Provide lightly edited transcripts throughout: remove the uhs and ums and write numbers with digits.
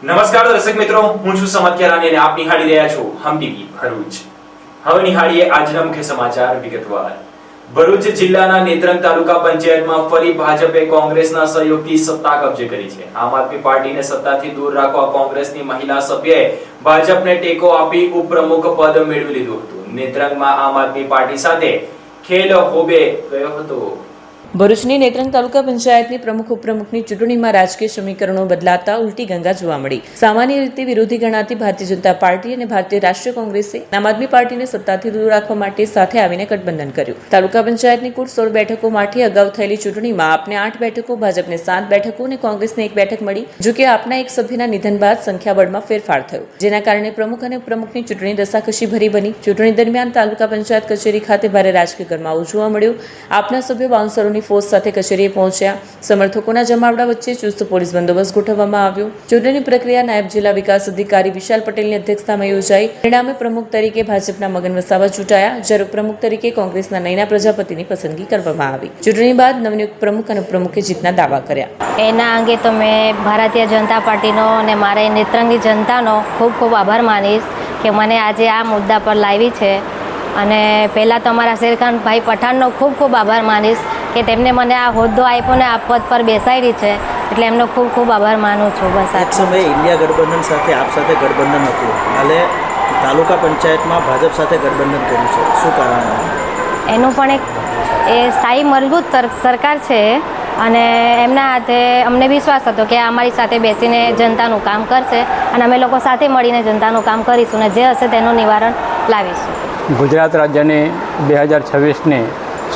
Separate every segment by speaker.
Speaker 1: નમસ્કાર દર્શક મિત્રો, હું છું સમત કેરાની અને આપ નિહાળી રહ્યા છો હમ ટીવી ભરૂચ। હવે નિહાળીએ આજના મુખ્ય સમાચાર વિગતવાર। ભરૂચ જિલ્લાના નેત્રંગ તાલુકા પંચાયતમાં ફરી ભાજપે કોંગ્રેસના સહયોગથી સત્તા કબજે કરી છે। આમ આદમી પાર્ટીને સત્તાથી દૂર રાખવા કોંગ્રેસની મહિલા સભ્યએ ભાજપને ટેકો આપી ઉપપ્રમુખ પદ મેળવી લીધું હતું। નેત્રંગમાં આમ આદમી પાર્ટી સાથે ખેલ હોબે ગયો હતો। ભરૂચની નેત્રંગ તાલુકા પંચાયતની પ્રમુખ ઉપપ્રમુખની ચૂંટણીમાં રાજકીય સમીકરણો બદલાતા ઉલટી ગંગા જોવા મળી। સામાન્ય રીતે વિરોધી ગણાતી ભારતીય જનતા પાર્ટી અને ભારતીય રાષ્ટ્રીય કોંગ્રેસે આમ આદમી પાર્ટીને સત્તાથી દૂર રાખવા માટે સાથે આવીને ગઠબંધન કર્યું। તાલુકા પંચાયતની કુલ 16 બેઠકોમાંથી અગાઉ થયેલી ચૂંટણીમાં આપને 8 બેઠકો, ભાજપને 7 બેઠકો અને કોંગ્રેસને 1 બેઠક મળી। જો કે આપના એક સભ્યના નિધન બાદ સંખ્યાબળમાં ફેરફાર થયો, જેના કારણે પ્રમુખ અને ઉપપ્રમુખની ચૂંટણી દશાકશી ભરી બની। ચૂંટણી દરમિયાન તાલુકા પંચાયત કચેરી ખાતે ભારે રાજકીય ગરમાવો જોવા મળ્યો। આપના સભ્યો બાઉન્સરોની ફોર્સ સાથે કચેરીએ પહોંચ્યા। સમર્થકોના જમાવડા વચ્ચે ચુસ્ત પોલીસ બંદોબસ્ત ગોઠવવામાં આવ્યો। ચૂંટણી પ્રક્રિયા નાયબ જિલ્લા વિકાસ અધિકારી વિશાલ પટેલની અધ્યક્ષતામાં યોજાઈ। પરિણામે પ્રમુખ તરીકે ભાજપના મગન વસાવા ચૂંટાયા, જ્યારે ઉપપ્રમુખ તરીકે કોંગ્રેસના નયના પ્રજાપતિની પસંદગી કરવામાં આવી। ચૂંટણી બાદ નવનિયુક્ત પ્રમુખ અને ઉપપ્રમુખે જીતના દાવા કર્યા।
Speaker 2: એના અંગે તો મેં ભારતીય જનતા પાર્ટીનો અને મારા નેત્રંગી જનતાનો ખૂબ ખૂબ આભાર માનીશ કે મને આજે આ મુદ્દા પર લાવી છે। અને પહેલાં તો અમારા શેરખાનભાઈ પઠાણનો ખૂબ ખૂબ આભાર માનીશ કે તેમને મને આ હોદ્દો આપ્યો ને આ પદ પર બેસાડી છે, એટલે એમનો ખૂબ ખૂબ આભાર માનું છું। બસ
Speaker 3: એક સમયે ઇન્ડિયા ગઠબંધન સાથે આપ સાથે ગઠબંધન હતું, હાલે તાલુકા પંચાયતમાં ભાજપ સાથે ગઠબંધન કર્યું છે, શું કારણ?
Speaker 2: એનું પણ એક સ્થાયી મજબૂત સરકાર છે અને એમના હાથે અમને વિશ્વાસ હતો કે અમારી સાથે બેસીને જનતાનું કામ કરશે અને અમે લોકો સાથે મળીને જનતાનું કામ કરીશું અને જે હશે તેનું નિવારણ લાવીશું।
Speaker 4: ગુજરાત રાજ્યની 2026ની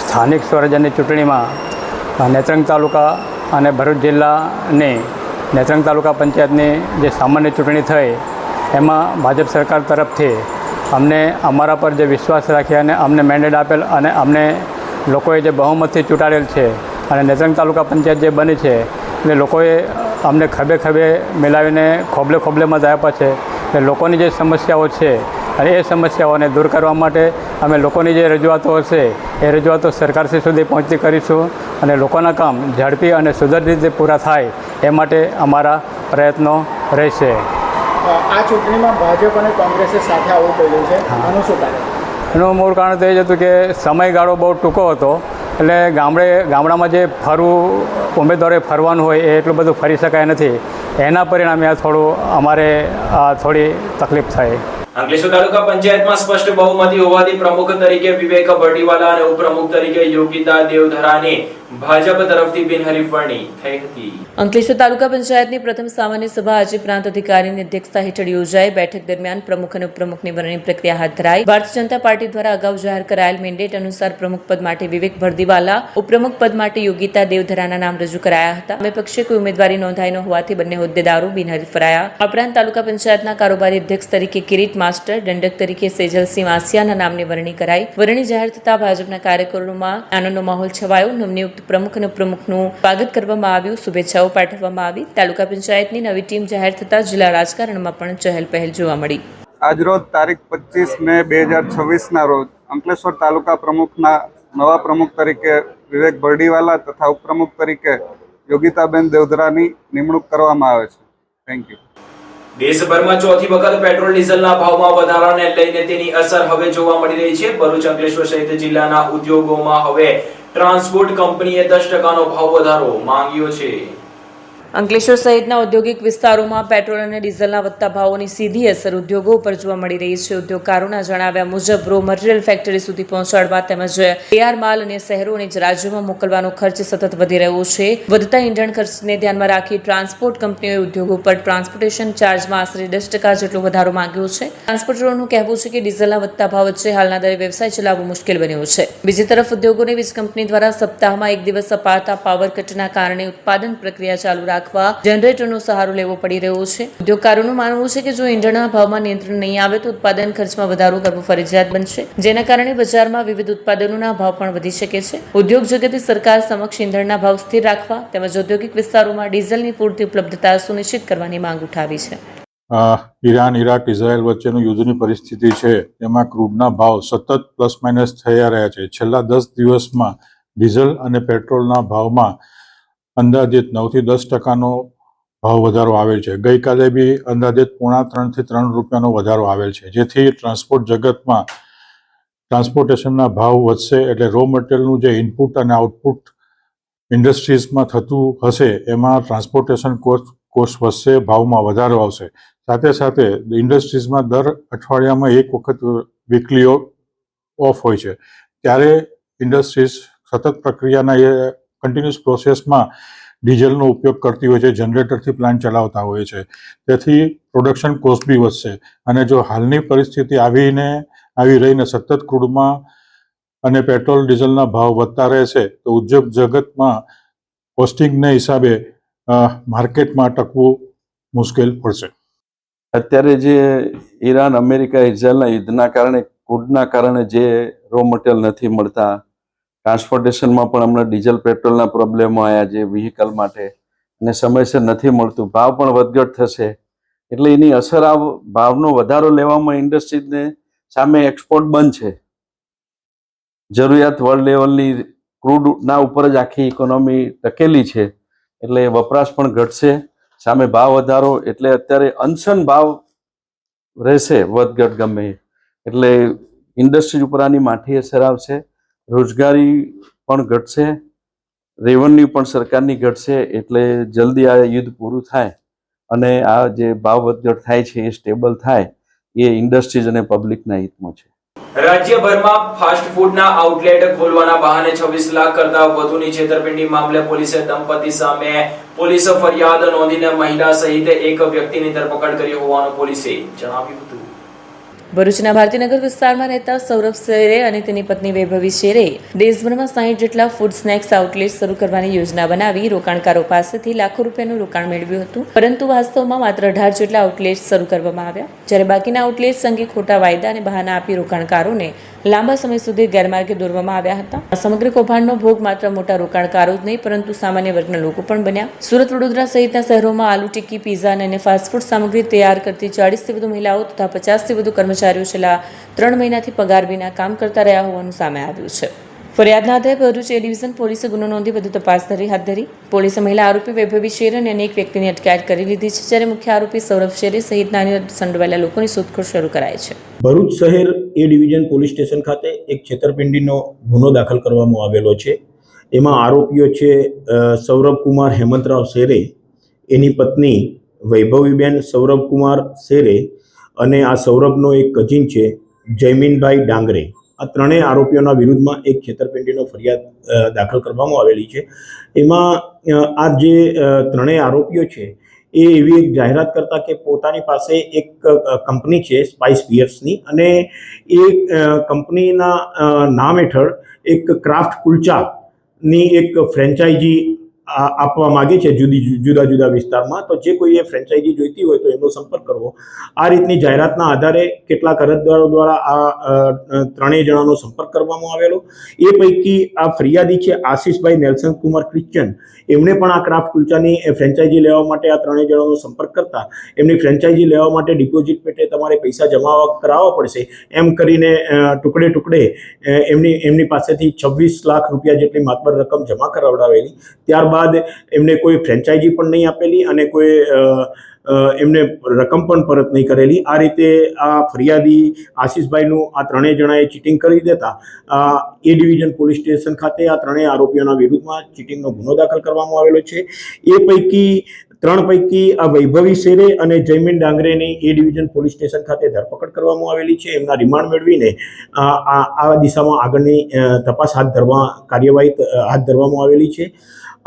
Speaker 4: સ્થાનિક સ્વરાજ્યની ચૂંટણીમાં નેત્રંગ તાલુકા અને ભરૂચ જિલ્લાની નેત્રંગ તાલુકા પંચાયતની જે સામાન્ય ચૂંટણી થઈ, એમાં ભાજપ સરકાર તરફથી અમને અમારા પર જે વિશ્વાસ રાખ્યા અને અમને મેન્ડેટ આપેલ અને અમને લોકોએ જે બહુમતથી ચૂંટાડેલ છે અને નેત્રંગ તાલુકા પંચાયત જે બની છે એટલે લોકોએ અમને ખભે ખભે મિલાવીને ખોબલે ખોબલે મત આપ્યા છે। એટલે લોકોની જે સમસ્યાઓ છે અને એ સમસ્યાઓને દૂર કરવા માટે અમે લોકોની જે રજૂઆતો હશે એ રજૂઆતો સરકારશ્રી સુધી પહોંચતી કરીશું અને લોકોના કામ ઝડપી અને સુધર રીતે પૂરા થાય એ માટે અમારા પ્રયત્નો રહેશે।
Speaker 5: આ ચૂંટણીમાં ભાજપ અને કોંગ્રેસે સાથે આવવું પડ્યું છે, આનું શું કારણ?
Speaker 4: એનું મૂળ કારણ તો એ જ હતું કે સમયગાળો બહુ ટૂંકો હતો, એટલે ગામડામાં જે ઉમેદવારોએ ફરવાનું હોય એ એટલું બધું ફરી શકાય નથી। એના પરિણામે આ અમારે થોડી તકલીફ થઈ।
Speaker 1: અંકલેશ્વર તાલુકા પંચાયતમાં સ્પષ્ટ બહુમતી હોવાથી પ્રમુખ તરીકે વિવેક ભરડીવાલા અને ઉપપ્રમુખ તરીકે યોગિતા દેવધરાને ભાજપ તરફથી બિનહરીફ વરણી થઈ હતી। અંકલેશ્વર તાલુકા પંચાયતની પ્રથમ સામાન્ય સભા આજે પ્રાંત અધિકારીની અધ્યક્ષતા હેઠળ યોજાઈ। બેઠક દરમિયાન પ્રમુખ અને ઉપપ્રમુખની વરણી પ્રક્રિયા હાથ ધરાઈ। ભારતીય જનતા પાર્ટી દ્વારા અગાઉ જાહેર કરાયેલ મેન્ડેટ અનુસાર પ્રમુખ પદ માટે વિવેક ભરડીવાલા, ઉપપ્રમુખ પદ માટે યોગિતા દેવધરાના નામ રજૂ કરાયા હતા। અમે પક્ષે કોઈ ઉમેદવારી નોંધાઈ ન હોવાથી બંને હોદ્દેદારો બિનહરીફ રહ્યા। ઉપરાંત તાલુકા પંચાયતના કારોબારી અધ્યક્ષ તરીકે કિરીટ માસ્ટર, દંડક તરીકે સેજલસિંહ વાસિયાના નામની વરણી કરાઈ। વરણી જાહેર થતા ભાજપના કાર્યકરોમાં આનંદનો માહોલ છવાયો। નવનિયુક્ત પ્રમુખ અને ઉપપ્રમુખનું સ્વાગત કરવામાં આવ્યું, શુભેચ્છાઓ પાઠવવામાં આવી। તાલુકા પંચાયતની નવી ટીમ જાહેર થતા જિલ્લા રાજકારણમાં પણ ચહેલ પહેલ જોવા મળી।
Speaker 6: આજરોજ તારીખ 25 મે 2026ના રોજ અંકલેશ્વર તાલુકા પ્રમુખના નવા પ્રમુખ તરીકે વિવેક ભરડીવાલા તથા ઉપપ્રમુખ તરીકે યોગિતાબેન દેવધરાની નિમણૂક કરવામાં આવે છે। Thank you.
Speaker 1: દેશભરમાં ચોથી વખત પેટ્રોલ ડીઝલના ભાવમાં વધારાને લઈને તેની અસર હવે જોવા મળી રહી છે। ભરૂચ, અંકલેશ્વર સહિત જિલ્લાના ઉદ્યોગોમાં હવે ટ્રાન્સપોર્ટ કંપનીએ 10% ભાવ વધારો માંગ્યો છે। અંકલેશ્વર સહિતના ઔદ્યોગિક વિસ્તારોમાં પેટ્રોલ અને ડીઝલના વધતા ભાવોની સીધી અસર ઉદ્યોગો પર જોવા મળી રહી છે। ઉદ્યોગકારોના જણાવ્યા મુજબ રો મટીરીયલ ફેક્ટરી સુધી પહોંચાડવા તેમજ તૈયાર માલ અને શહેરો અને રાજ્યોમાં મોકલવાનો ખર્ચ સતત વધી રહ્યો છે। વધતા ઈંધણ ખર્ચને ધ્યાનમાં રાખી ટ્રાન્સપોર્ટ કંપનીઓએ ઉદ્યોગો પર ટ્રાન્સપોર્ટેશન ચાર્જમાં આશરે 10% જેટલો વધારો માંગ્યો છે। ટ્રાન્સપોર્ટરોનું કહેવું છે કે ડીઝલના વધતા ભાવ વચ્ચે હાલના દરે વ્યવસાય ચલાવવો મુશ્કેલ બન્યો છે। બીજી તરફ ઉદ્યોગોને વીજ કંપની દ્વારા સપ્તાહમાં 1 દિવસ અપાતા પાવર કટના કારણે ઉત્પાદન પ્રક્રિયા ચાલુ રાખવા જનરેટરનો સહારો લેવો પડી રહ્યો છે। ઉદ્યોગકારોનું માનવું છે કે જો ઈંધણના ભાવમાં નિયંત્રણ નહીં આવે તો ઉત્પાદન ખર્ચમાં વધારો કરવો ફરજિયાત બનશે, જેના કારણે બજારમાં વિવિધ ઉત્પાદનોના ભાવ પણ વધી શકે છે। ઉદ્યોગ જગતે સરકાર સમક્ષ ઈંધણના ભાવ સ્થિર રાખવા તેમજ ઔદ્યોગિક વિસ્તારોમાં ડીઝલની પૂરતી ઉપલબ્ધતા સુનિશ્ચિત કરવાની માંગ ઉઠાવી છે।
Speaker 7: ઈરાન, ઇરાક, ઇઝરાયલ વચ્ચેનું યુદ્ધની પરિસ્થિતિ છે, તેમાં ક્રૂડના ભાવ સતત પ્લસ માઇનસ થયા રહ્યા છે। છેલ્લા 10 દિવસમાં ડીઝલ અને પેટ્રોલના ભાવમાં અંદાજિત 9 થી 10% ભાવ વધારો આવેલ છે. ગઈકાલે બી અંદાજિત 2.5 થી 3 રૂપિયાનો વધારો આવેલ છે, જેથી ટ્રાન્સપોર્ટ જગતમાં ટ્રાન્સપોર્ટેશનના ભાવ વધશે એટલે રો મટીરિયલનું જે ઇનપુટ અને આઉટપુટ ઇન્ડસ્ટ્રીઝમાં થતું હશે એમાં ટ્રાન્સપોર્ટેશન કોસ્ટ વધશે, ભાવમાં વધારો આવશે. સાથે સાથે ઇન્ડસ્ટ્રીઝમાં દર અઠવાડિયામાં એક વખત વીકલી ઓફ હોય છે, ત્યારે ઇન્ડસ્ટ્રીઝ સતત પ્રક્રિયાના એ કન્ટિન્યુઅસ પ્રોસેસમાં ડીઝલનો ઉપયોગ કરતી હોય છે, જનરેટરથી પ્લાન્ટ ચલાવતા હોય છે, તેથી પ્રોડક્શન કોસ્ટ બી વધશે. અને જો હાલની પરિસ્થિતિ આવી રહીને સતત ક્રૂડમાં અને પેટ્રોલ ડીઝલના ભાવ વધતા રહેશે તો ઉદ્યોગ જગતમાં કોસ્ટિંગને હિસાબે માર્કેટમાં ટકવું મુશ્કેલ પડશે.
Speaker 8: અત્યારે જે ઈરાન અમેરિકા ઇઝરાયલના યુદ્ધના કારણે ક્રૂડના કારણે જે રો મટીરિયલ નથી મળતા, ટ્રાન્સપોર્ટેશનમાં પણ હમણાં ડીઝલ પેટ્રોલના પ્રોબ્લેમો આવ્યા છે વ્હીકલ માટે, અને સમયસર નથી મળતું, ભાવ પણ વધઘટ થશે. એટલે એની અસર આ ભાવનો વધારો લેવામાં ઇન્ડસ્ટ્રીઝને સામે એક્સપોર્ટ બંધ છે. જરૂરિયાત વર્લ્ડ લેવલની ક્રૂડના ઉપર જ આખી ઇકોનોમી ટકેલી છે, એટલે વપરાશ પણ ઘટશે, સામે ભાવ વધારો, એટલે અત્યારે અનશન ભાવ રહેશે વધઘટ ગમે. એટલે ઇન્ડસ્ટ્રી ઉપર આની માઠી અસર આવશે, રોજગારી પણ ઘટશે, રેવન્યુ પણ સરકારની ઘટશે. એટલે જલ્દી આ યુદ્ધ પૂરું થાય અને આ જે ભાવ વધઘટ થાય છે એ સ્ટેબલ થાય, એ ઇન્ડસ્ટ્રીઝ અને પબ્લિકના હિતમાં છે.
Speaker 1: રાજ્યભરમાં ફાસ્ટ ફૂડના આઉટલેટ ખોલવાના બહાને 26 લાખ કરતા વધુની છેતરપિંડી મામલે પોલીસે દંપતી સામે ફરિયાદ નોંધીને મહિલા સહિત એક વ્યક્તિની ધરપકડ કરી હોવાનું પોલીસે જણાવ્યું હતું.
Speaker 9: ભરૂચના ભારતીનગર વિસ્તારમાં રહેતા સૌરભ શેરે અને તેની પત્ની વૈભવી શેરે દેશભરમાં 60 જેટલા ફૂડ સ્નેક્સ આઉટલેટ શરૂ કરવાની યોજના બનાવી રોકાણકારો પાસેથી લાખો રૂપિયાનું રોકાણ મેળવ્યું હતું, પરંતુ વાસ્તવમાં માત્ર 18 જેટલા આઉટલેટ શરૂ કરવામાં આવ્યા, જ્યારે બાકીના આઉટલેટ્સ અંગે ખોટા વાયદા અને બહાના આપી રોકાણકારોને લાંબા સમય સુધી ગેરમાર્ગે દોરવામાં આવ્યા હતા. આ સમગ્ર કૌભાંડનો ભોગ માત્ર મોટા રોકાણકારો જ નહીં પરંતુ સામાન્ય વર્ગના લોકો પણ બન્યા. સુરત, વડોદરા સહિતના શહેરોમાં આલુ ટિક્કી, પીઝા અને ફાસ્ટફૂડ સામગ્રી તૈયાર કરતી 40 થી વધુ મહિલાઓ તથા 50 થી વધુ કર્મચારીઓ છેલ્લા 3 મહિનાથી પગાર વિના કામ કરતા રહ્યા હોવાનું સામે આવ્યું છે. ફરિયાદના આધારે ભરૂચ એ ડિવિઝન પોલીસે ગુનો નોંધી વધુ તપાસ હાથ ધરી. પોલીસે મહિલા આરોપી વૈભવી શેર અને અનેક વ્યક્તિની અટકાયત કરી લીધી છે, જ્યારે મુખ્ય આરોપી સૌરભ શેરે સહિતના અન્ય સંડોવાયેલા લોકોની શોધખોળ શરૂ કરાઈ છે.
Speaker 10: ભરૂચ શહેર એ ડિવિઝન પોલીસ સ્ટેશન ખાતે એક છેતરપિંડીનો ગુનો દાખલ કરવામાં આવેલો છે. એમાં આરોપીઓ છે સૌરભ કુમાર હેમંતરાવ શેરે, એની પત્ની વૈભવીબેન સૌરભ કુમાર શેરે અને આ સૌરભનો એક કઝિન છે જયમીનભાઈ ડાંગરે. આ ત્રણેય આરોપીઓના વિરુદ્ધમાં એક છેતરપિંડીનો ફરિયાદ દાખલ કરવામાં આવેલી છે. એમાં આ જે ત્રણેય આરોપીઓ છે એ એવી એક જાહેરાત કરતા કે પોતાની પાસે એક કંપની છે સ્પાઇસ પિયર્સની, અને એ કંપનીના નામ હેઠળ એક ક્રાફ્ટ કુલચાની એક ફ્રેન્ચાઇઝી આપવા માગે છે જુદા જુદા વિસ્તારમાં. તો જે કોઈએ ફ્રેન્ચાઇઝી જોઈતી હોય તો એમનો સંપર્ક કરવો. આ રીતની જાહેરાતના આધારે કેટલાક અરજદારો દ્વારા આ ત્રણેય જણાનો સંપર્ક કરવામાં આવેલો. એ પૈકી આ ફરિયાદી છે આશીષભાઈ નેલ્સન કુમાર ક્રિશ્ચન, એમણે પણ આ ક્રાફ્ટ કુલચાની ફ્રેન્ચાઇઝી લેવા માટે આ ત્રણેય જણાનો સંપર્ક કરતા એમની ફ્રેન્ચાઇઝી લેવા માટે ડિપોઝિટ પેટે તમારે પૈસા જમા કરાવવા પડશે એમ કરીને ટુકડે એમની પાસેથી 26 લાખ રૂપિયા જેટલી માતબર રકમ જમા કરાવડાવેલી. ત્યારબાદ એમને કોઈ ફ્રેન્ચાઇઝી પણ નહીં આપેલી અને કોઈ એમને રકમ પણ પરત નહીં કરેલી. આ રીતે આ ફરિયાદી આશીષભાઈનું આ ત્રણેય જણાએ ચીટિંગ કરી દેતા એ ડિવિઝન પોલીસ સ્ટેશન ખાતે આ ત્રણેય આરોપીઓના વિરુદ્ધમાં ચીટિંગનો ગુનો દાખલ કરવામાં આવેલો છે. એ પૈકી 3 પૈકી આ વૈભવી શેરે અને જયમીન ડાંગરેની એ ડિવિઝન પોલીસ સ્ટેશન ખાતે ધરપકડ કરવામાં આવેલી છે. એમના રિમાન્ડ મેળવીને આ દિશામાં આગળની તપાસ કાર્યવાહી હાથ ધરવામાં આવેલી છે.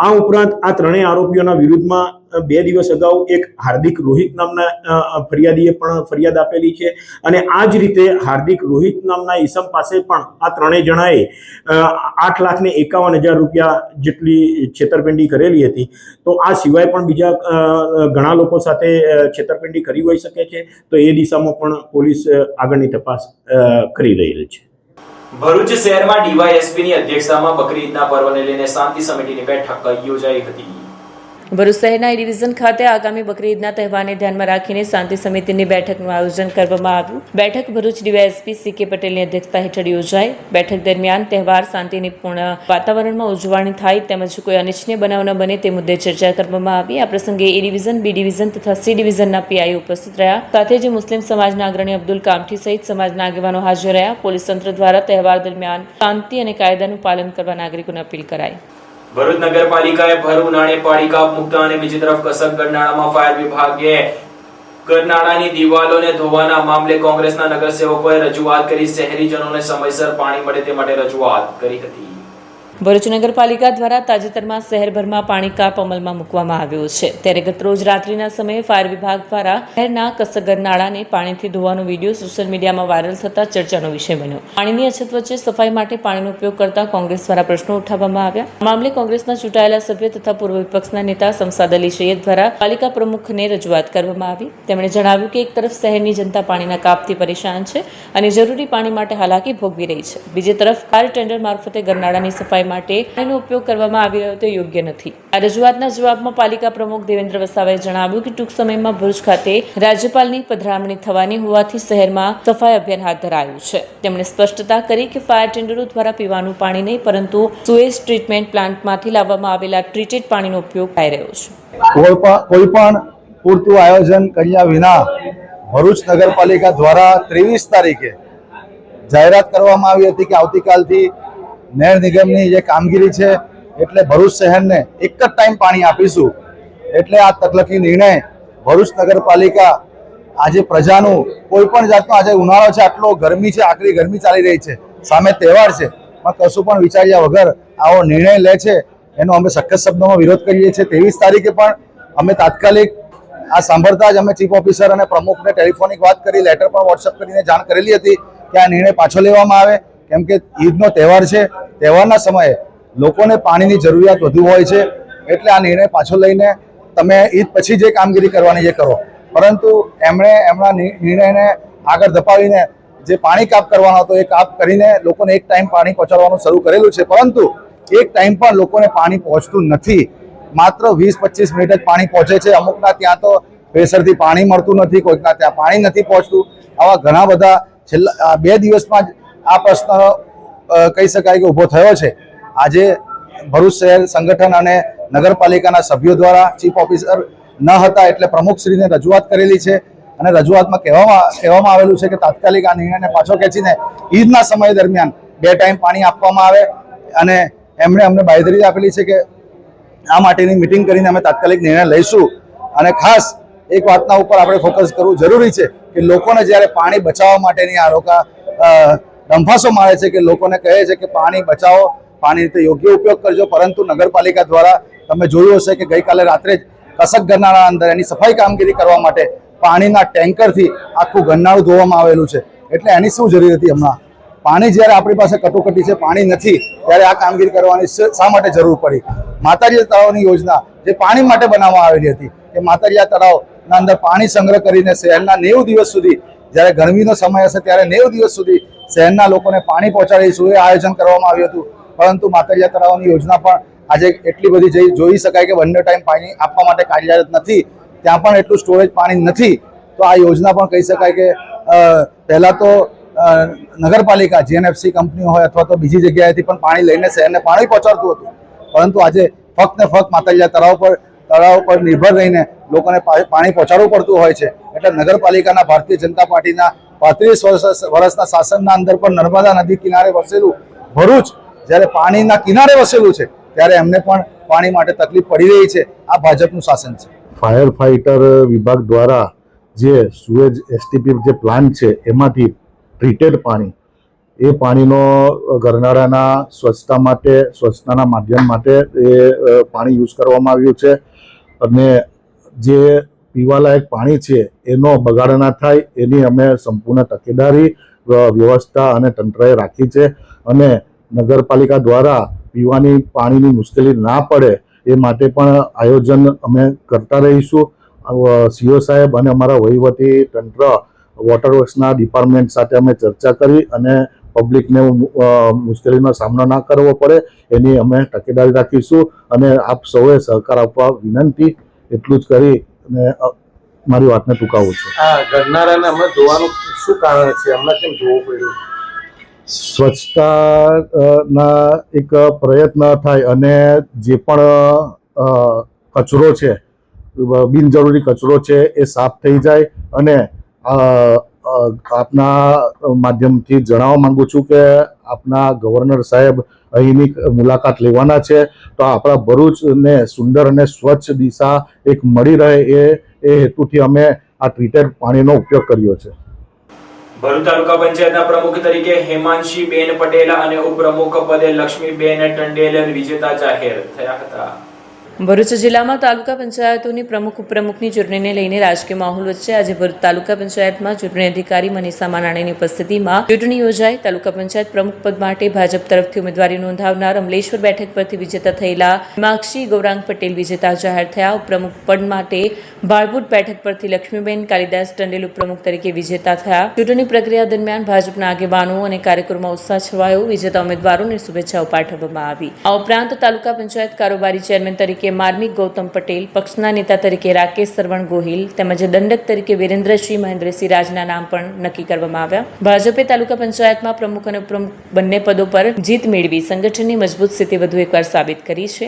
Speaker 10: આ ઉપરાંત આ ત્રણેય આરોપીઓના વિરુદ્ધમાં 2 દિવસ અગાઉ એક હાર્દિક રોહિત નામના ફરિયાદીએ પણ ફરિયાદ આપેલી છે, અને આ જ રીતે હાર્દિક રોહિત નામના ઈસમ પાસે પણ આ ત્રણેય જણાએ 8,51,000 રૂપિયા જેટલી છેતરપિંડી કરેલી હતી. તો આ સિવાય પણ બીજા ઘણા લોકો સાથે છેતરપિંડી કરી હોઈ શકે છે. તો એ દિશામાં પણ પોલીસ આગળની તપાસ કરી રહી છે.
Speaker 1: ભરૂચ શહેરમાં ડીવાયએસપીની અધ્યક્ષતામાં બકરી ઈદના પર્વને લઈને શાંતિ સમિતિની બેઠક યોજાઈ હતી.
Speaker 9: ભરૂચ શહેરના એ ડિવિઝન ખાતે આગામી બકરી ઈદના તહેવારને ધ્યાનમાં રાખીને શાંતિ સમિતિની બેઠકનું આયોજન કરવામાં આવ્યું. બેઠક ભરૂચ ડીવાયએસપી સી.કે. પટેલની અધ્યક્ષતા હેઠળ યોજાઈ. બેઠક દરમિયાન તહેવાર શાંતિપૂર્ણ વાતાવરણમાં ઉજવણી થાય તેમજ કોઈ અનિચ્છનીય બનાવ ન બને તે મુદ્દે ચર્ચા કરવામાં આવી. આ પ્રસંગે એ ડિવિઝન, બી ડિવિઝન તથા સી ડિવિઝનના પીઆઈ ઉપસ્થિત રહ્યા. સાથે જ મુસ્લિમ સમાજના અગ્રણી અબ્દુલ કામઠી સહિત સમાજના આગેવાનો હાજર રહ્યા. પોલીસ તંત્ર દ્વારા તહેવાર દરમિયાન શાંતિ અને કાયદાનું પાલન કરવા નાગરિકોને અપીલ કરાઈ.
Speaker 1: ભરૂચ નગરપાલિકાએ ભર ઉનાળે પાણી કાપ મુકતા અને બીજી તરફ કસક ગરનાળામાં ફાયર વિભાગે ગરનાળાની દિવાલોને ધોવાના મામલે કોંગ્રેસના નગરસેવકોએ રજૂઆત કરી શહેરીજનોને સમયસર પાણી મળે તે માટે રજૂઆત કરી હતી.
Speaker 9: ભરૂચ નગરપાલિકા દ્વારા તાજેતરમાં શહેરભરમાં પાણી કાપ અમલમાં મૂકવામાં આવ્યો છે. ત્યારે ગતરોજ રાત્રિના સમયે ફાયર વિભાગ દ્વારા શહેરના કસક ગરનાળાને પાણીથી ધોવાનો વિડીયો સોશિયલ મીડિયામાં વાયરલ થતા ચર્ચાનો વિષય બન્યો. પાણીની અછત વચ્ચે સફાઈ માટે પાણીનો ઉપયોગ કરતા કોંગ્રેસ દ્વારા પ્રશ્નો ઉઠાવવામાં આવ્યા. આ મામલે કોંગ્રેસના ચૂંટાયેલા સભ્ય તથા પૂર્વ વિપક્ષના નેતા શમસાદ અલી સૈયદ દ્વારા પાલિકા પ્રમુખને રજૂઆત કરવામાં આવી. તેમણે જણાવ્યું કે એક તરફ શહેરની જનતા પાણીના કાપથી પરેશાન છે અને જરૂરી પાણી માટે હાલાકી ભોગવી રહી છે. બીજી તરફ ફાયર ટેન્ડર મારફતે ગરનાળાની સફાઈ માટે પાણીનો ઉપયોગ કરવામાં આવી રહ્યો તે યોગ્ય નથી. આ રજૂઆતના જવાબમાં પાલિકા પ્રમુખ દેવેન્દ્ર વસાવાએ જણાવ્યું કે ટૂંક સમયમાં ભરૂચ ખાતે રાજ્યપાલની પધરામણી થવાની હોવાથી શહેરમાં સફાઈ અભિયાન હાથ ધરાયું છે. તેમણે સ્પષ્ટતા કરી કે ફાયર ટેન્ડરો દ્વારા પીવાનું પાણી નહીં પરંતુ સુએજ ટ્રીટમેન્ટ પ્લાન્ટમાંથી લાવવામાં આવેલા ટ્રીટેડ પાણીનો ઉપયોગ થઈ રહ્યો છે.
Speaker 3: કોઈ પણ પૂરતું આયોજન કર્યા વિના ભરૂચ નગરપાલિકા દ્વારા 23 તારીખે જાહેરાત કરવામાં આવી હતી કે આવતીકાલથી નહેર નિગમની જે કામગીરી છે એટલે ભરૂચ શહેરને એક જ ટાઈમ પાણી આપીશું. એટલે આ તકલકી નિર્ણય ભરૂચ નગરપાલિકા આજે પ્રજાનું કોઈ પણ જાતનો આજે ઉનાળો છે, આટલો ગરમી છે, આકરી ગરમી ચાલી રહી છે, સામે તહેવાર છે, પણ કશું પણ વિચાર્યા વગર આવો નિર્ણય લે છે એનો અમે સખત શબ્દોમાં વિરોધ કરીએ છીએ. 23 તારીખે પણ અમે તાત્કાલિક આ સાંભળતા જ અમે ચીફ ઓફિસર અને પ્રમુખને ટેલિફોનિક વાત કરી, લેટર પણ વોટ્સઅપ કરીને જાણ કરેલી હતી કે આ નિર્ણય પાછો લેવામાં આવે, કેમ કે ઈદનો તહેવાર છે. તહેવારના સમયે લોકોને પાણીની જરૂરિયાત વધુ હોય છે એટલે આ નિર્ણય પાછો લઈને તમે ઈદ પછી જે કામગીરી કરવાની એ કરો. પરંતુ એમણે એમના નિર્ણયને આગળ ધપાવીને જે પાણી કાપ કરવાનો હતો એ કાપ કરીને લોકોને એક ટાઈમ પાણી પહોંચાડવાનું શરૂ કરેલું છે, પરંતુ એક ટાઈમ પણ લોકોને પાણી પહોંચતું નથી. માત્ર 20-25 મિનિટ જ પાણી પહોંચે છે. અમુકના ત્યાં તો પ્રેશરથી પાણી મળતું નથી, કોઈકના ત્યાં પાણી નથી પહોંચતું. આવા ઘણા બધા છેલ્લા 2 દિવસમાં જ આ પ્રશ્ન કહી શકાય કે ઊભો થયો છે. આજે ભરૂચ શહેર સંગઠન અને નગરપાલિકાના સભ્યો દ્વારા ચીફ ઓફિસર ન હતા એટલે પ્રમુખશ્રીને રજૂઆત કરેલી છે અને રજૂઆતમાં કહેવામાં આવેલું છે કે તાત્કાલિક આ નિર્ણયને પાછો ખેંચીને ઈદના સમય દરમિયાન 2 ટાઈમ પાણી આપવામાં આવે. અને એમણે અમને બાંયધરી આપેલી છે કે આ માટેની મિટિંગ કરીને અમે તાત્કાલિક નિર્ણય લઈશું. અને ખાસ એક વાતના ઉપર આપણે ફોકસ કરવું જરૂરી છે કે લોકોને જ્યારે પાણી બચાવવા માટેની આ લોકો ડંફાસો મારે છે કે લોકોને કહે છે કે પાણી બચાવો, પાણી રીતે યોગ્ય ઉપયોગ કરજો, પરંતુ નગરપાલિકા દ્વારા તમે જોયું હશે કે ગઈકાલે રાત્રે જ કસક ગરનાળા અંદર એની સફાઈ કામગીરી કરવા માટે પાણીના ટેન્કરથી આખું ગરનાળું ધોવામાં આવેલું છે. એટલે એની શું જરૂર હતી? હમણાં પાણી જ્યારે આપણી પાસે કટોકટી છે, પાણી નથી, ત્યારે આ કામગીરી કરવાની શા માટે જરૂર પડી? માતાજીયા તળાવની યોજના જે પાણી માટે બનાવવામાં આવેલી હતી કે માતાજીયા તળાવના અંદર પાણી સંગ્રહ કરીને શહેરના 90 દિવસ સુધી, જ્યારે ગરમીનો સમય હશે ત્યારે 90 દિવસ સુધી શહેરના લોકોને પાણી પહોંચાડીશું એ આયોજન કરવામાં આવ્યું હતું. પરંતુ માતાજીયા તળાવની યોજના પણ આજે એટલી બધી જોઈ શકાય કે બંને ટાઈમ પાણી આપવા માટે કાર્યરત નથી, ત્યાં પણ એટલું સ્ટોરેજ પાણી નથી. તો આ યોજના પણ કહી શકાય કે પહેલાં તો નગરપાલિકા જીએનએફસી કંપનીઓ હોય અથવા તો બીજી જગ્યાએથી પણ પાણી લઈને શહેરને પાણી પહોંચાડતું હતું, પરંતુ આજે ફક્ત ને ફક્ત માતાજીયા તળાવ પર નિર્ભર રહીને લોકોને પાણી પહોંચાડવું પડતું હોય છે. એટલે નગરપાલિકાના ભારતીય જનતા પાર્ટીના 35 વર્ષના શાસનના અંદર પણ નર્મદા નદી કિનારે વસેલું ભરૂચ જ્યારે પાણીના કિનારે વસેલું છે ત્યારે એમને પણ પાણી માટે તકલીફ પડી રહી છે. આ ભાજપનું શાસન છે.
Speaker 7: ફાયર ફાઇટર વિભાગ દ્વારા જે સુએજ એસટીપી જે પ્લાન્ટ છે એમાંથી ટ્રીટેડ પાણી, એ પાણીનો ગરનાળાના સ્વચ્છતાના માધ્યમ માટે એ પાણી યુઝ કરવામાં આવ્યું છે. અને જે પીવાલાયક પાણી છે એનો બગાડ ના થાય એની અમે સંપૂર્ણ તકેદારી વ્યવસ્થા અને તંત્રએ રાખી છે. અને નગરપાલિકા દ્વારા પીવાની પાણીની મુશ્કેલી ના પડે એ માટે પણ આયોજન અમે કરતા રહીશું. સીઓ સાહેબ અને અમારા વહીવટી તંત્ર વોટર વર્ક્સના ડિપાર્ટમેન્ટ સાથે અમે ચર્ચા કરી અને
Speaker 3: પબ્લિકને મુશ્કેલીનો સામનો ના કરવો પડે એની અમે તકેદારી રાખીશું અને આપ સૌએ સહકાર આપવા વિનંતી. એટલું જ કરી અને મારી વાતને ટૂંકાવું છું.
Speaker 5: ગરનાળાને અમે ધોવાનું શું કારણ છે, હમણાં કેમ ધોવું પડ્યું?
Speaker 3: સ્વચ્છતાના એક પ્રયત્ન થાય અને જે પણ કચરો છે, બિનજરૂરી કચરો છે એ સાફ થઈ જાય. અને આપના માધ્યમથી જણાવવા માંગુ છું કે આપના ગવર્નર સાહેબ અહીંની મુલાકાત લેવાના છે, તો આપણા ભરૂચને સુંદર અને સ્વચ્છ દિશા એક મળી રહે એ હેતુથી અમે આ ટ્રીટેડ પાણીનો ઉપયોગ કર્યો છે.
Speaker 1: ભરૂચ તાલુકા પંચાયતના પ્રમુખ તરીકે હેમાંશીબેન પટેલ અને ઉપપ્રમુખ પદે લક્ષ્મીબેન ટંડેલ વિજેતા જાહેર થયા હતા.
Speaker 9: ભરૂચ જિલ્લામાં તાલુકા પંચાયતોની પ્રમુખ ઉપપ્રમુખની ચૂંટણીને લઈને રાજકીય માહોલ વચ્ચે આજે ભરૂચ તાલુકા પંચાયતમાં ચૂંટણી અધિકારી મનીષા માનાણીની ઉપસ્થિતિમાં ચૂંટણી યોજાઈ. તાલુકા પંચાયત પ્રમુખ પદ માટે ભાજપ તરફથી ઉમેદવારી નોંધાવનાર અમલેશ્વર બેઠક પરથી વિજેતા થયેલા હિમાંશી ગૌરાંગ પટેલ વિજેતા જાહેર થયા. ઉપપ્રમુખ પદ માટે બાળપુટ બેઠક પરથી લક્ષ્મીબેન કાલિદાસ ટંડેલ ઉપપ્રમુખ તરીકે વિજેતા થયા. ચૂંટણી પ્રક્રિયા દરમિયાન ભાજપના આગેવાનો અને કાર્યકરોમાં ઉત્સાહ છવાયો. વિજેતા ઉમેદવારોને શુભેચ્છાઓ પાઠવવામાં આવી. આ ઉપરાંત તાલુકા પંચાયત કારોબારી ચેરમેન તરીકે માર્મિક ગૌતમ પટેલ, પક્ષના નેતા તરીકે રાકેશ સરવણ ગોહિલ તેમજ દંડક તરીકે વિરેન્દ્રસિંહ મહેન્દ્રસિંહ રાજના નામ પણ નક્કી કરવામાં આવ્યા. ભાજપે તાલુકા પંચાયતમાં પ્રમુખ અને ઉપપ્રમુખ બંને પદો પર જીત મેળવી સંગઠનની મજબૂત સ્થિતિ વધુ એકવાર સાબિત કરી છે.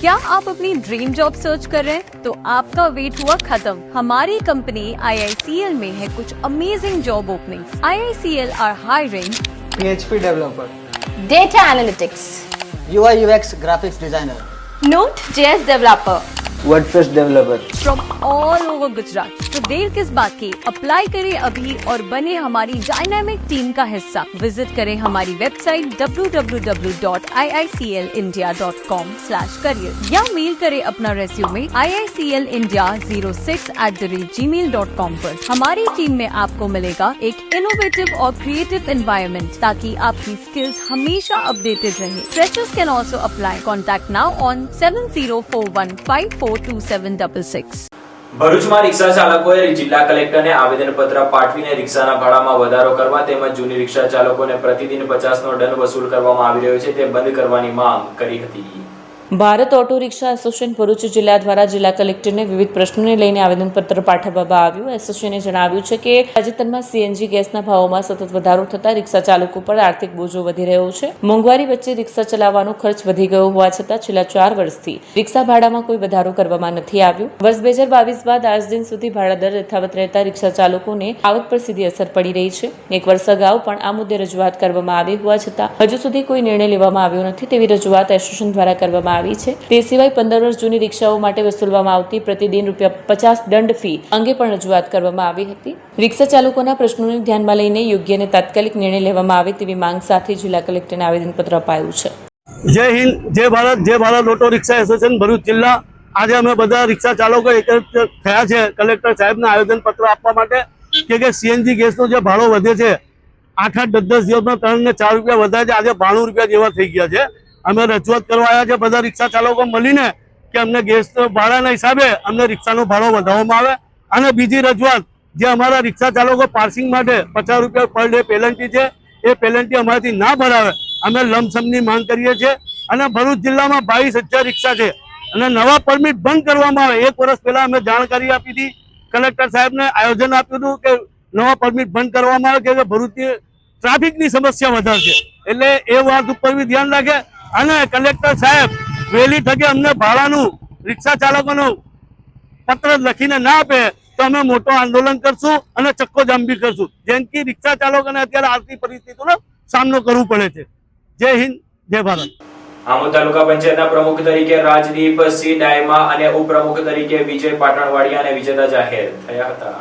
Speaker 11: क्या आप अपनी ड्रीम जॉब सर्च कर रहे हैं? तो आपका वेट हुआ खत्म. हमारी कंपनी IICL में है कुछ amazing job openings. IICL are hiring
Speaker 5: PHP developer,
Speaker 11: data analytics,
Speaker 5: UI UX graphics designer,
Speaker 11: Node.js developer
Speaker 5: WordPress developer
Speaker 11: from all over Gujarat. तो देर किस बात की, अप्लाई करें अभी और बने हमारी डायनामिक टीम का हिस्सा. विजिट करें हमारी वेबसाइट www.iiclindia.com/career या मेल करें अपना रेज्यूमे iiclindia06@gmail.com पर. हमारी टीम में आपको मिलेगा एक इनोवेटिव और क्रिएटिव एनवायरनमेंट ताकि आपकी स्किल्स हमेशा अपडेटेड रहे. Freshers can also apply. Contact now on 7041542766.
Speaker 1: ભરૂચમાં રિક્ષા ચાલકોએ જિલ્લા કલેક્ટરને આવેદનપત્ર પાઠવીને રિક્ષાના ભાડામાં વધારો કરવા તેમજ જૂની રિક્ષા ચાલકોને પ્રતિદિન 50નો દંડ વસૂલ કરવામાં આવી રહ્યો છે તે બંધ કરવાની માંગ કરી હતી.
Speaker 9: Bharat auto rickshaw association Bharuch જિલ્લા દ્વારા જિલ્લા કલેક્ટરને વિવિધ પ્રશ્નોને લઈને આવેદનપત્ર પાઠવવામાં આવ્યું. એસોસિએશને જણાવ્યું છે કે તાજેતરમાં સીએનજી ગેસના ભાવોમાં સતત વધારો થતાં રિક્ષા ચાલકો પર આર્થિક બોજો વધી રહ્યો છે. મોંઘવારી વચ્ચે રિક્ષા ચલાવવાનો ખર્ચ વધી ગયો હોવા છતાં છેલ્લા 4 વર્ષથી રિક્ષા ભાડામાં કોઈ વધારો કરવામાં નથી આવ્યો. વર્ષ 2022 બાદ આજ દિન સુધી ભાડા દર યથાવત રહેતા રિક્ષા ચાલકોને આવક પર સીધી અસર પડી રહી છે. એક વર્ષ અગાઉ પણ આ મુદ્દે રજૂઆત કરવામાં આવી હોવા છતાં હજુ સુધી કોઈ નિર્ણય લેવામાં આવ્યો નથી તેવી રજૂઆત એસોસિએશન દ્વારા કરવામાં આવી છે. તે સિવાય 15 વર્ષ જૂની રિક્ષાઓ માટે વસૂલવામાં આવતી પ્રતિદિન ₹50 દંડ ફી અંગે પણ રજૂઆત કરવામાં આવી હતી. રિક્ષા ચાલકોના પ્રશ્નોને ધ્યાનમાં લઈને યોગ્ય અને તાત્કાલિક નિર્ણય લેવામાં આવે તેવી માંગ સાથે જિલ્લા કલેક્ટરને આવેદનપત્ર અપાયું છે.
Speaker 12: જય હિન્દ, જય Bharat auto rickshaw association Bharuch જિલ્લા. આજે અમે બધા રિક્ષા ચાલકો એકત્રિત થયા છે કલેક્ટર સાહેબને આવેદન પત્ર આપવા માટે કે સીએનજી ગેસનો જે ભાડો વધે છે 8-8, 10-10 દિવસમાં 3 ને 4 રૂપિયા વધારે છે, આજે 92 રૂપિયા જેવા થઈ ગયા છે. અમે રજૂઆત કરવા આવ્યા છે બધા રિક્ષા ચાલકો મળીને કે અમને ગેસના ભાડાના હિસાબે અમને રિક્ષાનો ભાડો વધારવામાં આવે. અને બીજી રજૂઆત, જે અમારા રિક્ષા ચાલકો પાર્સિંગ માટે 50 રૂપિયા પર ડે પેનલ્ટી છે, એ પેનલ્ટી અમારાથી ના ભરાવે અમે લમસમની માંગ કરીએ છીએ. અને ભરૂચ જિલ્લામાં 22,000 રિક્ષા છે અને નવા પરમિટ બંધ કરવામાં આવે. 1 વર્ષ પહેલા અમે જાણકારી આપી હતી, કલેક્ટર સાહેબને આયોજન આપ્યું હતું કે નવા પરમિટ બંધ કરવામાં આવે કે ભરૂચની ટ્રાફિકની સમસ્યા વધારશે. એટલે એ વાત ઉપર બી ધ્યાન રાખે અને કલેક્ટર સાહેબ વહેલી તકે અમને ભાડાનું રિક્ષા ચાલકોનું પત્ર લખીને ના આપે તો અમે મોટો આંદોલન કરશું અને ચક્કોજામ બી કરશું, જેમ કે રિક્ષા ચાલકોને અત્યારે આર્થિક પરિસ્થિતિનો સામનો કરવો પડે છે. જય હિન્દ, જય ભારત.
Speaker 1: આમોદ તાલુકા પંચાયતના પ્રમુખ તરીકે રાજદીપ સી ડાયમા અને ઉપપ્રમુખ તરીકે વિજય પાટણવાડિયાને વિજેતા જાહેર થયા હતા.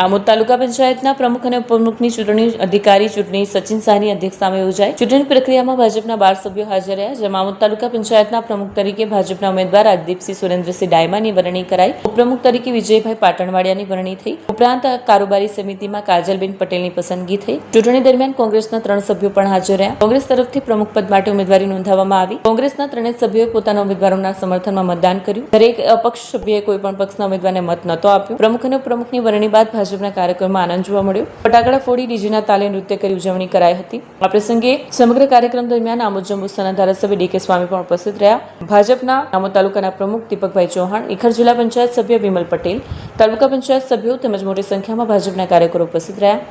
Speaker 9: આમોદ તાલુકા પંચાયતના પ્રમુખ અને ઉપપ્રમુખની ચૂંટણી અધિકારી ચૂંટણી સચિન શાહની અધ્યક્ષતામાં યોજાઈ. ચૂંટણી પ્રક્રિયામાં ભાજપના 12 સભ્યો હાજર રહ્યા, જેમાં આમોદ તાલુકા પંચાયતના પ્રમુખ તરીકે ભાજપના ઉમેદવાર રાજદીપસિંહ સુરેન્દ્રસિંહ ડાયમાની વરણી કરાઈ. ઉપપ્રમુખ તરીકે વિજયભાઈ પાટણવાડિયાની વરણી થઈ. ઉપરાંત કારોબારી સમિતિમાં કાજલબેન પટેલની પસંદગી થઈ. ચૂંટણી દરમિયાન કોંગ્રેસના 3 સભ્યો પણ હાજર રહ્યા. કોંગ્રેસ તરફથી પ્રમુખ પદ માટે ઉમેદવારી નોંધાવવામાં આવી. કોંગ્રેસના 3 સભ્યોએ પોતાના ઉમેદવારોના સમર્થનમાં મતદાન કર્યું. દરેક અપક્ષ સભ્યોએ કોઈપણ પક્ષના ઉમેદવારને મત નહોતો આપ્યો. પ્રમુખ અને ઉપપ્રમુખની વરણી બાદ ભાજપના કાર્યક્રમમાં આનંદ જોવા મળ્યો. ફટાકડા ફોડી ડીજેના તાલે નૃત્ય કરી ઉજવણી કરાઈ હતી. આ પ્રસંગે સમગ્ર કાર્યક્રમ દરમિયાન આમોદ જંબુસરના ધારાસભ્ય ડીકે સ્વામી પણ ઉપસ્થિત રહ્યા. ભાજપના આમોદ તાલુકાના પ્રમુખ દીપકભાઈ ચૌહાણ, ઇખર જિલ્લા પંચાયત સભ્ય વિમલ પટેલ, તાલુકા પંચાયત સભ્યો તેમજ મોટી સંખ્યામાં ભાજપના કાર્યકરો ઉપસ્થિત રહ્યા.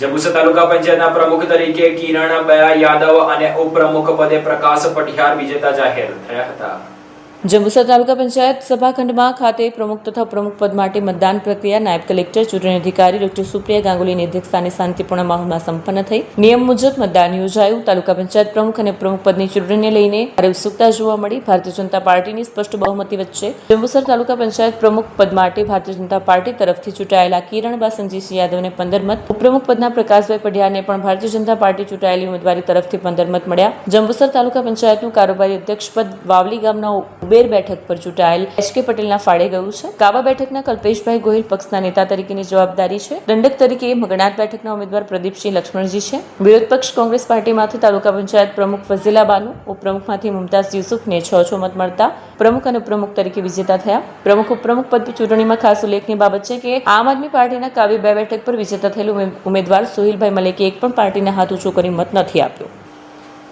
Speaker 1: જંબુસર તાલુકા પંચાયતના પ્રમુખ તરીકે કિરણબયા યાદવ અને ઉપપ્રમુખ પદે પ્રકાશ પટિયાર વિજેતા જાહેર થયા હતા.
Speaker 9: જંબુસર તાલુકા પંચાયત સભાખંડમાં ખાતે પ્રમુખ તથા પ્રમુખ પદ માટે મતદાન પ્રક્રિયા નાયબ કલેક્ટર ચૂંટણી અધિકારી ડોક્ટર સુપ્રિયા ગાંગુલીની અધ્યક્ષસ્થાને શાંતિપૂર્ણ માહોલમાં સંપન્ન થઈ. નિયમ મુજબ મતદાન યોજાયું. તાલુકા પંચાયત પ્રમુખ અને પ્રમુખ પદની ચૂંટણીને લઈને ભારે ઉત્સુકતા જોવા મળી. ભારતીય જનતા પાર્ટીની સ્પષ્ટ બહુમતી વચ્ચે જંબુસર તાલુકા પંચાયત પ્રમુખ પદ માટે ભારતીય જનતા પાર્ટી તરફથી ચૂંટાયેલા કિરણબા સંજીસિંહ યાદવને 15 મત, ઉપપ્રમુખ પદના પ્રકાશભાઈ પઢિયારને પણ ભારતીય જનતા પાર્ટી ચૂંટાયેલી ઉમેદવારી તરફથી 15 મત મળ્યા. જંબુસર તાલુકા પંચાયતનું કારોબારી અધ્યક્ષ પદ વાવલી ગામના ઉબેર બેઠક પર ચૂંટાયેલ એચ.કે. પટેલના ફાળે ગયું છે. કાબા બેઠકના કલ્પેશભાઈ ગોહિલ પક્ષના નેતા તરીકેની જવાબદારી છે. દંડક તરીકે મગનાથ બેઠકના ઉમેદવાર પ્રદીપસિંહ લક્ષ્મણજી છે. વિરોધ પક્ષ કોંગ્રેસ પાર્ટીમાંથી તાલુકા પંચાયત પ્રમુખ ફઝીલા બાનુ, ઉપપ્રમુખમાંથી મુમતાઝ યુસુફને 6 મત મળતા પ્રમુખ અને ઉપપ્રમુખ તરીકે વિજેતા થયા. પ્રમુખ ઉપપ્રમુખ પદ ચૂંટણીમાં ખાસ ઉલ્લેખનીય બાબત છે કે આમ આદમી પાર્ટીના કાવ્ય 2 બેઠક પર વિજેતા થયેલું ઉમેદવાર સોહિલભાઈ મલેકે એક પણ પાર્ટીને હાથ ઊંચો કરી મત નથી આપ્યો.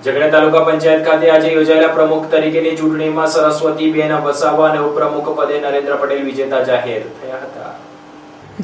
Speaker 1: ઝઘડા તાલુકા પંચાયત ખાતે આજે યોજાયેલા પ્રમુખ તરીકેની ચૂંટણીમાં સરસ્વતીબેન વસાવા અને ઉપપ્રમુખ પદે નરેન્દ્ર પટેલ વિજેતા જાહેર થયા હતા.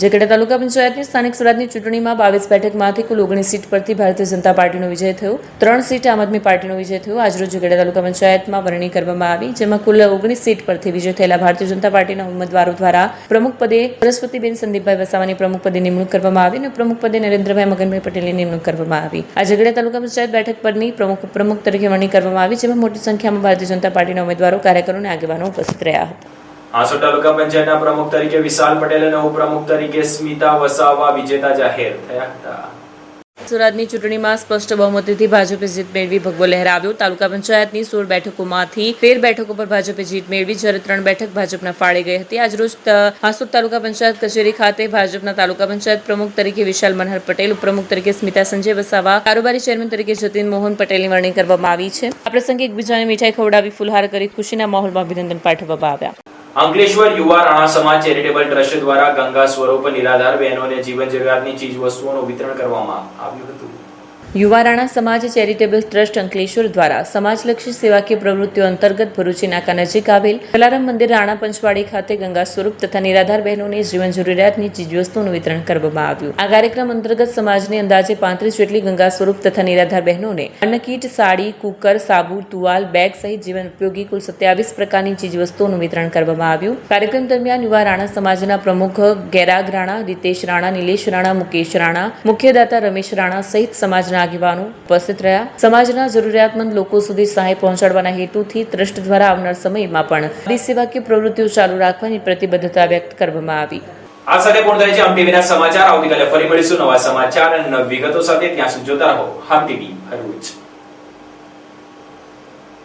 Speaker 9: ઝઘડા તાલુકા પંચાયતની સ્થાનિક સ્વરાજની ચૂંટણીમાં 22 બેઠકમાંથી કુલ 19 સીટ પરથી ભારતીય જનતા પાર્ટીનો વિજય થયો. 3 સીટ આમ આદમી પાર્ટીનો વિજય થયો. આજરોજ ઝઘડા તાલુકા પંચાયતમાં વરણી કરવામાં આવી, જેમાં કુલ 19 સીટ પરથી વિજય થયેલા ભારતીય જનતા પાર્ટીના ઉમેદવારો દ્વારા પ્રમુખ પદે સરસ્વતીબેન સંદીપભાઈ વસાવાની પ્રમુખ પદે નિમણૂક કરવામાં આવી અને પ્રમુખ પદે નરેન્દ્રભાઈ મગનભાઈ પટેલની નિમણૂક કરવામાં આવી. આ ઝઘડા તાલુકા પંચાયત બેઠક પરની પ્રમુખ તરીકે વરણી કરવામાં આવી, જેમાં મોટી સંખ્યામાં ભારતીય જનતા પાર્ટીના ઉમેદવારો, કાર્યકરો અને આગેવાનો ઉપસ્થિત રહ્યા હતા.
Speaker 1: આસોડ તાલુકા પંચાયતના પ્રમુખ તરીકે વિશાલ પટેલ અને ઉપપ્રમુખ તરીકે સ્મિતા વસાવા વિજેતા જાહેર થયા હતા.
Speaker 9: સુરતની ચૂંટણીમાં સ્પષ્ટ બહુમતીથી ભાજપે જીત મેળવી ભગવો લહેરાવ્યો. તાલુકા પંચાયતની 16 બેઠકોમાંથી 13 બેઠકો પર ભાજપે જીત મેળવી, જ્યારે 3 બેઠક ભાજપના ફાળે ગઈ હતી. આજરોજ આસોડ તાલુકા પંચાયત કચેરી ખાતે ભાજપના તાલુકા પંચાયત પ્રમુખ તરીકે વિશાલ મનહર પટેલ, ઉપપ્રમુખ તરીકે સ્મિતા સંજય વસાવા, કારોબારી ચેરમેન તરીકે જતીન મોહન પટેલની વરણી કરવામાં આવી છે. આ પ્રસંગે એકબીજાને મીઠાઈ ખવડાવી ફુલહાર કરી ખુશીના માહોલમાં અભિનંદન પાઠવવામાં આવ્યા.
Speaker 1: અંકલેશ્વર યુવા રાણા સમાજ ચેરિટેબલ ટ્રસ્ટ દ્વારા ગંગા સ્વરૂપ નિરાધાર બહેનોને જીવન જરૂરિયાતની ચીજ વસ્તુઓનું વિતરણ કરવામાં આવ્યું હતું.
Speaker 9: યુવા રાણા સમાજ ચેરિટેબલ ટ્રસ્ટ અંકલેશ્વર દ્વારા સમાજલક્ષી સેવાકીય પ્રવૃત્તિઓ અંતર્ગત ભરૂચી નાકા નજીક આવેલ જલારામ મંદિર રાણા પંચવાડી ખાતે ગંગા સ્વરૂપ તથા નિરાધાર બહેનોને જીવન જરૂરિયાતની ચીજવસ્તુઓનું વિતરણ કરવામાં આવ્યું. આ કાર્યક્રમ અંતર્ગત સમાજની અંદાજે 35 જેટલી ગંગા સ્વરૂપ તથા નિરાધાર બહેનોને અન્ન કીટ, સાડી, કુકર, સાબુ, તુવાલ, બેગ સહિત જીવન ઉપયોગી કુલ 27 પ્રકારની ચીજવસ્તુઓનું વિતરણ કરવામાં આવ્યું. કાર્યક્રમ દરમિયાન યુવા રાણા સમાજના પ્રમુખ ગેરાગ રાણા, રીતેશ રાણા, નિલેશ રાણા, મુકેશ રાણા, મુખ્યદાતા રમેશ રાણા સહિત સમાજના આગેવાનો ઉપસ્થિત રહ્યા. સમાજના જરૂરિયાતમંદ લોકો સુધી સહાય પહોંચાડવાના હેતુથી ટ્રસ્ટ દ્વારા આવનાર સમયમાં પણ આવી સેવાકીય પ્રવૃત્તિઓ ચાલુ રાખવાની પ્રતિબદ્ધતા વ્યક્ત કરવામાં આવી.
Speaker 1: આ સાથે પૂર્ણ થાય છે હમ ટીવીના સમાચાર. આવતીકાલે ફરી મળીશું નવા સમાચાર અને નવી વિગતો સાથે. ત્યાં સુધી જોતા રહો હમ ટીવી ભરૂચ.